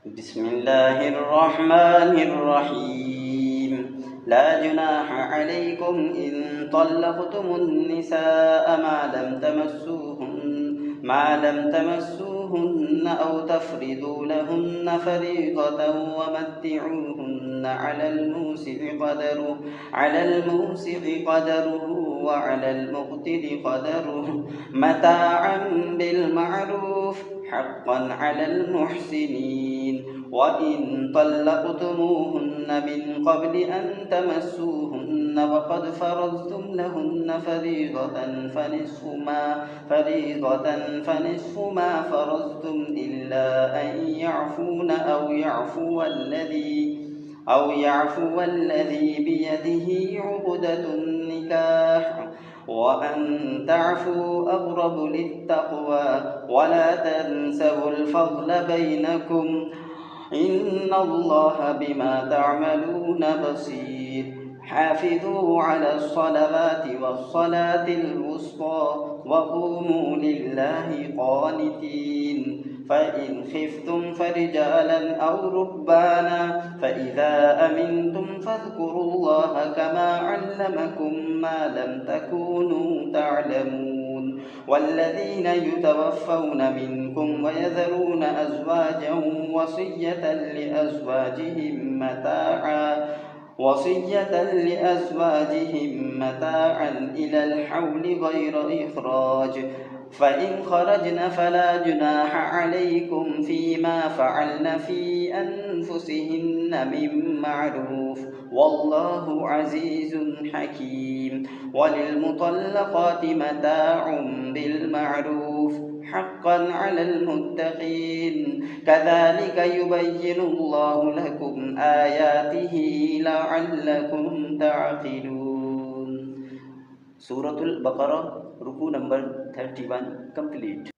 بسم الله الرحمن الرحيم. لا جناح عليكم إن طلقتم النساء ما لم تمسوهن أو تفرضوا لهن فريضة ومتعوهن على الموسع قدره وعلى المقتر قدره متاعا بالمعروف حقا على المحسنين. وإن طلقتموهن من قبل أن تمسوهن وقد فرضتم لهن فنصف ما فرضتم إلا أن يعفون أو يعفو الذي بيده عقدة النكاح وأن تعفوا أقرب للتقوى ولا تنسوا الفضل بينكم إن الله بما تعملون بصير. حافظوا على الصلوات والصلاة الوسطى وقوموا لله قانتين. فإن خفتم فرجالا أو ركبانا فإذا أمنتم فاذكروا الله كما علمكم ما لم تكونوا تعلمون. والذين يتوفون منكم ويذرون أزواجا وصية لأزواجهم إلى الحول غير إخراج. فإن خرجن فلا جناح عليكم فيما فعلن في أنفسهن من معروف والله عزيز حكيم. وللمطلقات متاع بالمعروف حقا على المتقين. كذلك يبين الله لكم آياته لعلكم تعقلون. Suratul Baqarah, ruku number 31 complete.